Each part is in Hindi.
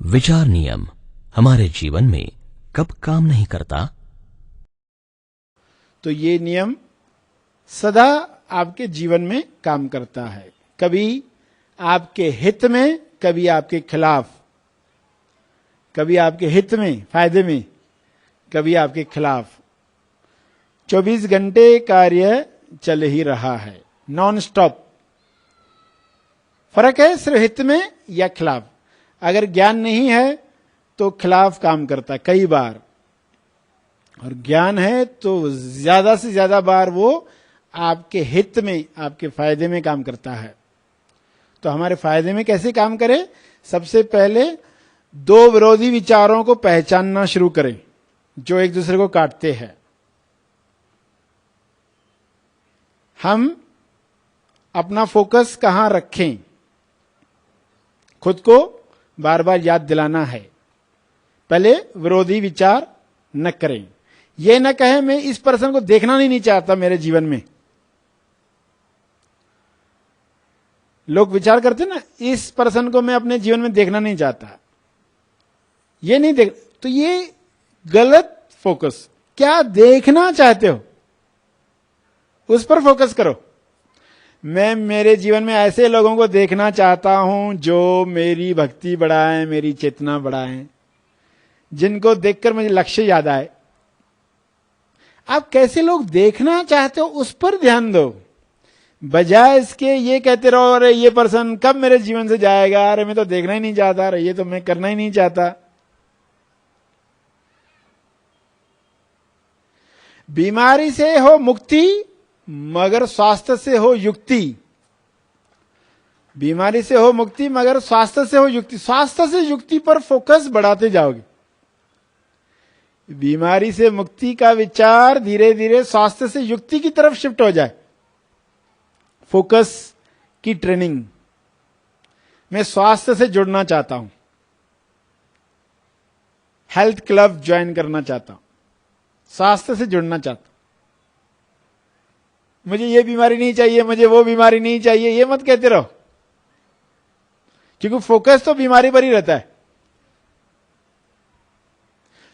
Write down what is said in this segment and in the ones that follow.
विचार नियम हमारे जीवन में कब काम नहीं करता? तो ये नियम सदा आपके जीवन में काम करता है, कभी आपके हित में, कभी आपके खिलाफ, कभी आपके हित में फायदे में, कभी आपके खिलाफ। 24 घंटे कार्य चल ही रहा है, नॉन स्टॉप। फर्क है सिर्फ हित में या खिलाफ। अगर ज्ञान नहीं है तो खिलाफ काम करता है कई बार, और ज्ञान है तो ज्यादा से ज्यादा बार वो आपके हित में, आपके फायदे में काम करता है। तो हमारे फायदे में कैसे काम करे? सबसे पहले दो विरोधी विचारों को पहचानना शुरू करें जो एक दूसरे को काटते हैं। हम अपना फोकस कहां रखें, खुद को बार बार याद दिलाना है। पहले विरोधी विचार न करें। यह न कहें मैं इस पर्सन को देखना नहीं चाहता मेरे जीवन में। लोग विचार करते ना, इस पर्सन को मैं अपने जीवन में देखना नहीं चाहता, ये नहीं देख, तो ये गलत फोकस। क्या देखना चाहते हो उस पर फोकस करो। मैं मेरे जीवन में ऐसे लोगों को देखना चाहता हूं जो मेरी भक्ति बढ़ाएं, मेरी चेतना बढ़ाएं, जिनको देखकर मुझे लक्ष्य याद आए। आप कैसे लोग देखना चाहते हो उस पर ध्यान दो, बजाय इसके ये कहते रहो अरे ये पर्सन कब मेरे जीवन से जाएगा, अरे मैं तो देखना ही नहीं चाहता, अरे ये तो मैं करना ही नहीं चाहता। बीमारी से हो मुक्ति मगर स्वास्थ्य से हो युक्ति। बीमारी से हो मुक्ति मगर स्वास्थ्य से हो युक्ति। स्वास्थ्य से युक्ति पर फोकस बढ़ाते जाओगे। बीमारी से मुक्ति का विचार धीरे धीरे स्वास्थ्य से युक्ति की तरफ शिफ्ट हो जाए। फोकस की ट्रेनिंग। मैं स्वास्थ्य से जुड़ना चाहता हूं, हेल्थ क्लब ज्वाइन करना चाहता हूं, स्वास्थ्य से जुड़ना चाहता हूं। मुझे ये बीमारी नहीं चाहिए, मुझे वो बीमारी नहीं चाहिए, ये मत कहते रहो, क्योंकि फोकस तो बीमारी पर ही रहता है।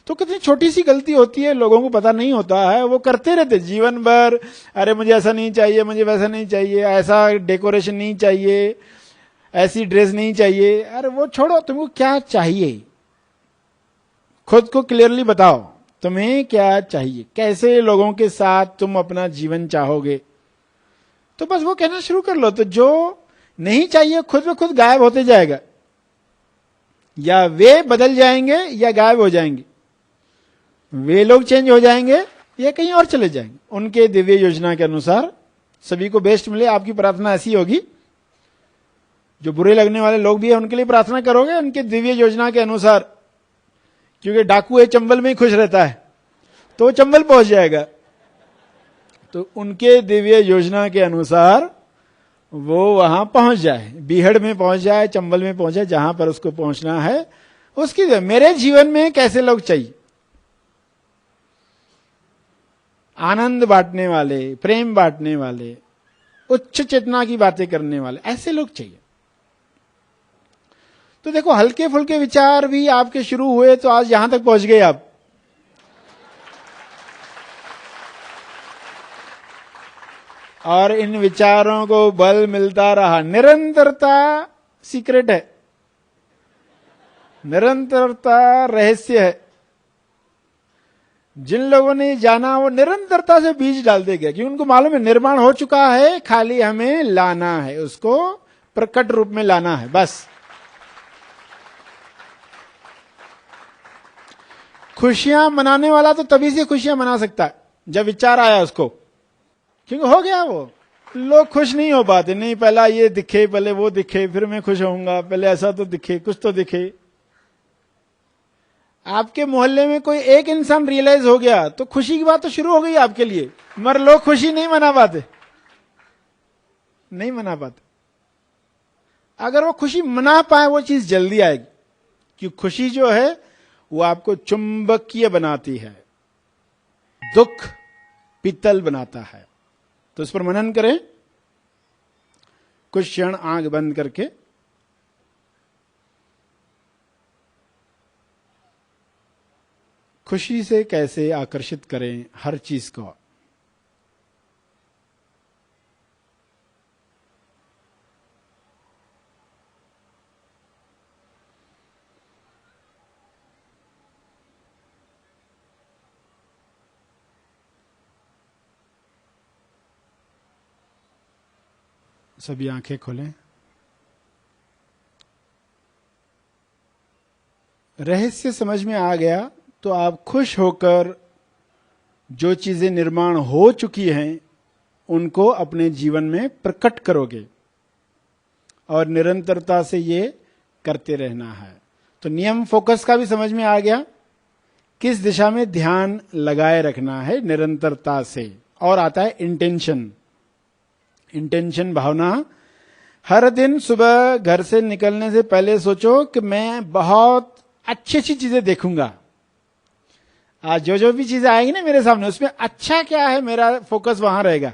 तो कितनी छोटी सी गलती होती है, लोगों को पता नहीं होता है, वो करते रहते जीवन भर। अरे मुझे ऐसा नहीं चाहिए, मुझे वैसा नहीं चाहिए, ऐसा डेकोरेशन नहीं चाहिए, ऐसी ड्रेस नहीं चाहिए। अरे वो छोड़ो, तुमको क्या चाहिए खुद को क्लियरली बताओ, तुम्हें क्या चाहिए, कैसे लोगों के साथ तुम अपना जीवन चाहोगे। तो बस वो कहना शुरू कर लो। तो जो नहीं चाहिए खुद ब खुद गायब होते जाएगा, या वे बदल जाएंगे या गायब हो जाएंगे। वे लोग चेंज हो जाएंगे या कहीं और चले जाएंगे। उनके दिव्य योजना के अनुसार सभी को बेस्ट मिले। आपकी प्रार्थना ऐसी होगी, जो बुरे लगने वाले लोग भी है उनके लिए प्रार्थना करोगे उनके दिव्य योजना के अनुसार, क्योंकि डाकू है चंबल में ही खुश रहता है, तो चंबल पहुंच जाएगा। तो उनके दिव्य योजना के अनुसार वो वहां पहुंच जाए, बीहड़ में पहुंच जाए, चंबल में पहुंच जाए, जहां पर उसको पहुंचना है। उसकी मेरे जीवन में कैसे लोग चाहिए? आनंद बांटने वाले, प्रेम बांटने वाले, उच्च चेतना की बातें करने वाले, ऐसे लोग चाहिए। तो देखो, हल्के फुल्के विचार भी आपके शुरू हुए तो आज यहां तक पहुंच गए आप। और इन विचारों को बल मिलता रहा। निरंतरता सीक्रेट है, निरंतरता रहस्य है। जिन लोगों ने जाना वो निरंतरता से बीज डालते गए, क्योंकि उनको मालूम है निर्माण हो चुका है, खाली हमें लाना है, उसको प्रकट रूप में लाना है बस। खुशियां मनाने वाला तो तभी से खुशियां मना सकता है जब विचार आया उसको, क्योंकि हो गया वो। लोग खुश नहीं हो पाते, नहीं पहला ये दिखे, पहले वो दिखे, फिर मैं खुश होऊंगा, पहले ऐसा तो दिखे, कुछ तो दिखे। आपके मोहल्ले में कोई एक इंसान रियलाइज हो गया तो खुशी की बात तो शुरू हो गई आपके लिए। मगर लोग खुशी नहीं मना पाते, नहीं मना पाते। अगर वो खुशी मना पाए वो चीज जल्दी आएगी, क्योंकि खुशी जो है वो आपको चुंबकीय बनाती है, दुख पित्तल बनाता है। तो इस पर मनन करें कुछ क्षण आंख बंद करके। खुशी से कैसे आकर्षित करें हर चीज को। सभी आंखें खोलें। रहस्य समझ में आ गया तो आप खुश होकर जो चीजें निर्माण हो चुकी हैं उनको अपने जीवन में प्रकट करोगे और निरंतरता से ये करते रहना है। तो नियम फोकस का भी समझ में आ गया, किस दिशा में ध्यान लगाए रखना है निरंतरता से। और आता है इंटेंशन। इंटेंशन भावना। हर दिन सुबह घर से निकलने से पहले सोचो कि मैं बहुत अच्छी अच्छी चीजें देखूंगा। आज जो जो भी चीजें आएंगी ना मेरे सामने उसमें अच्छा क्या है, मेरा फोकस वहां रहेगा।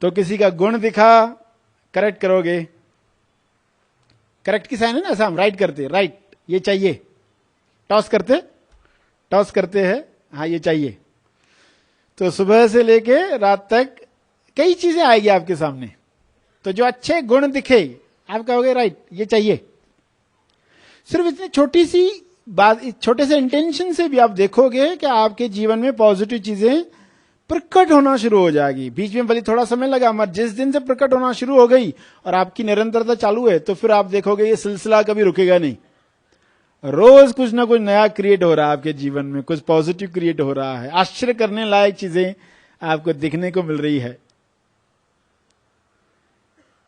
तो किसी का गुण दिखा, करेक्ट करोगे। करेक्ट की साइन है ना, ऐसा हम राइट करते, राइट ये चाहिए। टॉस करते हैं, हाँ ये चाहिए। तो सुबह से लेके रात तक कई चीजें आएगी आपके सामने। तो जो अच्छे गुण दिखे आप कहोगे राइट ये चाहिए। सिर्फ इतनी छोटी सी बात, छोटे से इंटेंशन से भी आप देखोगे कि आपके जीवन में पॉजिटिव चीजें प्रकट होना शुरू हो जाएगी। बीच में भले थोड़ा समय लगा, मगर जिस दिन से प्रकट होना शुरू हो गई और आपकी निरंतरता चालू है तो फिर आप देखोगे ये सिलसिला कभी रुकेगा नहीं। रोज कुछ ना कुछ नया क्रिएट हो रहा है आपके जीवन में, कुछ पॉजिटिव क्रिएट हो रहा है। आश्चर्य करने लायक चीजें आपको दिखने को मिल रही है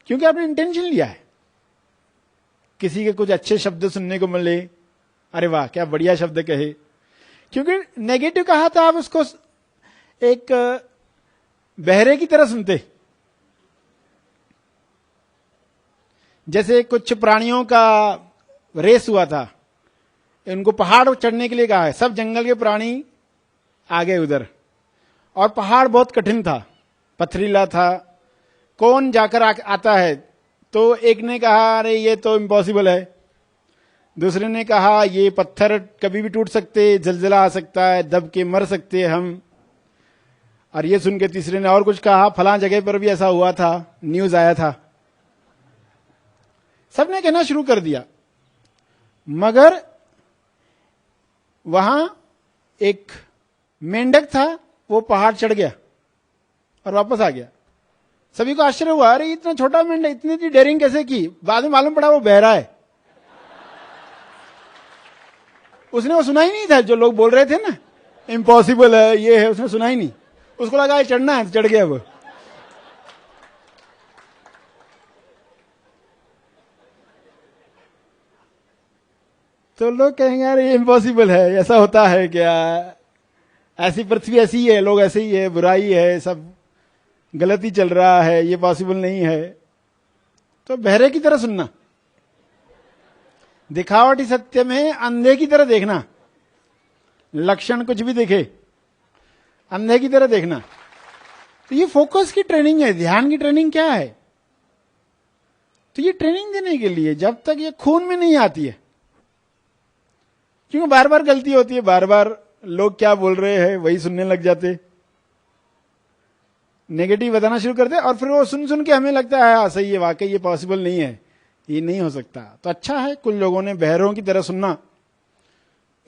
क्योंकि आपने इंटेंशन लिया है। किसी के कुछ अच्छे शब्द सुनने को मिले, अरे वाह क्या बढ़िया शब्द कहे। क्योंकि नेगेटिव कहा था आप उसको एक बहरे की तरह सुनते। जैसे कुछ प्राणियों का रेस हुआ था, इनको पहाड़ चढ़ने के लिए कहा है, सब जंगल के प्राणी आ गए उधर और पहाड़ बहुत कठिन था, पथरीला था, कौन जाकर आता है। तो एक ने कहा अरे ये तो इम्पॉसिबल है, दूसरे ने कहा ये पत्थर कभी भी टूट सकते, जलजला आ सकता है, दब के मर सकते हम। और ये सुन के तीसरे ने और कुछ कहा, फलां जगह पर भी ऐसा हुआ था, न्यूज आया था। सबने कहना शुरू कर दिया, मगर वहां एक मेंढक था, वो पहाड़ चढ़ गया और वापस आ गया। सभी को आश्चर्य हुआ, अरे इतना छोटा मेंढक इतनी डेयरिंग कैसे की। बाद में मालूम पड़ा वो बहरा है। उसने वो सुना ही नहीं था जो लोग बोल रहे थे ना, इम्पॉसिबल है ये है, उसने सुना ही नहीं। उसको लगा ये चढ़ना है, चढ़ गया वो। तो लोग कहेंगे यार ये इम्पॉसिबल है, ऐसा होता है क्या, ऐसी पृथ्वी ऐसी ही है, लोग ऐसे ही है, बुराई है, सब गलत ही चल रहा है, ये पॉसिबल नहीं है। तो बहरे की तरह सुनना, दिखावटी सत्य में अंधे की तरह देखना, लक्षण कुछ भी दिखे अंधे की तरह देखना। तो ये फोकस की ट्रेनिंग है। ध्यान की ट्रेनिंग क्या है? तो ये ट्रेनिंग देने के लिए, जब तक ये खून में नहीं आती है, क्योंकि बार बार गलती होती है, बार बार लोग क्या बोल रहे हैं वही सुनने लग जाते, नेगेटिव बताना शुरू करते, और फिर वो सुन सुन के हमें लगता है हाँ सही है, वाकई ये पॉसिबल नहीं है, ये नहीं हो सकता। तो अच्छा है कुछ लोगों ने बहरों की तरह सुनना,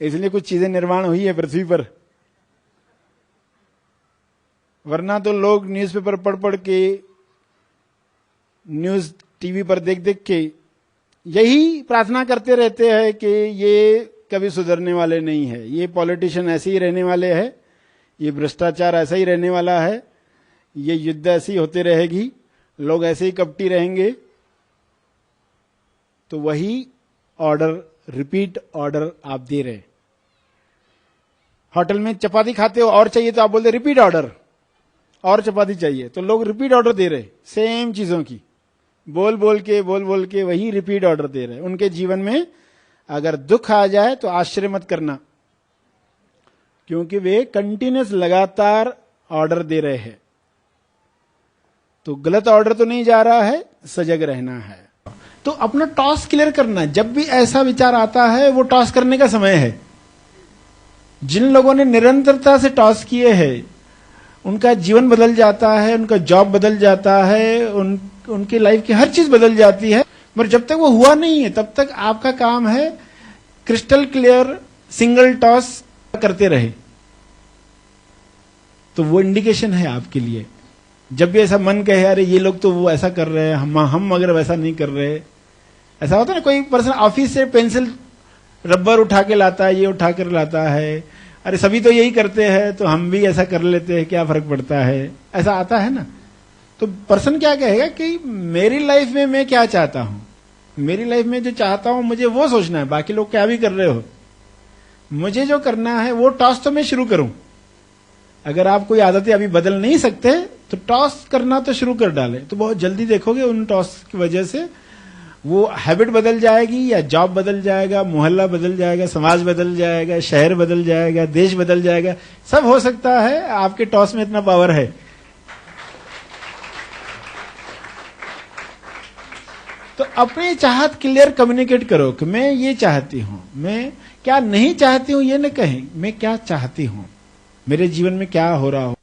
इसलिए कुछ चीजें निर्माण हुई है पृथ्वी पर। वरना तो लोग न्यूज़पेपर पढ़ पढ़ के, न्यूज टीवी पर देख देख के यही प्रार्थना करते रहते हैं कि ये कभी सुधरने वाले नहीं है, ये पॉलिटिशियन ऐसे ही रहने वाले हैं, ये भ्रष्टाचार ऐसा ही रहने वाला है, ये युद्ध ऐसी होते रहेगी, लोग ऐसे ही कपटी रहेंगे। तो वही ऑर्डर, रिपीट ऑर्डर आप दे रहे। होटल में चपाती खाते हो और चाहिए तो आप बोलते रिपीट ऑर्डर, और चपाती चाहिए, तो लोग रिपीट ऑर्डर दे रहे सेम चीजों की, बोल बोल के वही रिपीट ऑर्डर दे रहे। उनके जीवन में अगर दुख आ जाए तो आश्चर्य मत करना, क्योंकि वे कंटिन्यूस लगातार ऑर्डर दे रहे हैं। तो गलत ऑर्डर तो नहीं जा रहा है, सजग रहना है। तो अपना टॉस क्लियर करना। जब भी ऐसा विचार आता है वो टॉस करने का समय है। जिन लोगों ने निरंतरता से टॉस किए हैं उनका जीवन बदल जाता है, उनका जॉब बदल जाता है, उनकी लाइफ की हर चीज बदल जाती है। मगर जब तक वो हुआ नहीं है तब तक आपका काम है क्रिस्टल क्लियर सिंगल टॉस करते रहे। तो वो इंडिकेशन है आपके लिए। जब भी ऐसा मन कहे अरे ये लोग तो वो ऐसा कर रहे हैं, हम अगर वैसा नहीं कर रहे। ऐसा होता है ना, कोई पर्सन ऑफिस से पेंसिल रबर उठा के लाता है, ये उठा कर लाता है, अरे सभी तो यही करते हैं तो हम भी ऐसा कर लेते हैं, क्या फर्क पड़ता है, ऐसा आता है ना। तो पर्सन क्या कहेगा कि मेरी लाइफ में मैं क्या चाहता हूं, मेरी लाइफ में जो चाहता हूं मुझे वो सोचना है, बाकी लोग क्या भी कर रहे हो, मुझे जो करना है वो टॉस तो मैं शुरू करूं। अगर आप कोई आदतें अभी बदल नहीं सकते तो टॉस करना तो शुरू कर डाले, तो बहुत जल्दी देखोगे उन टॉस की वजह से वो हैबिट बदल जाएगी, या जॉब बदल जाएगा, मोहल्ला बदल जाएगा, समाज बदल जाएगा, शहर बदल जाएगा, देश बदल जाएगा। सब हो सकता है, आपके टॉस में इतना पावर है। तो अपनी चाहत क्लियर कम्युनिकेट करो कि मैं ये चाहती हूं, मैं क्या नहीं चाहती हूं ये न कहें, मैं क्या चाहती हूं, मेरे जीवन में क्या हो रहा हो।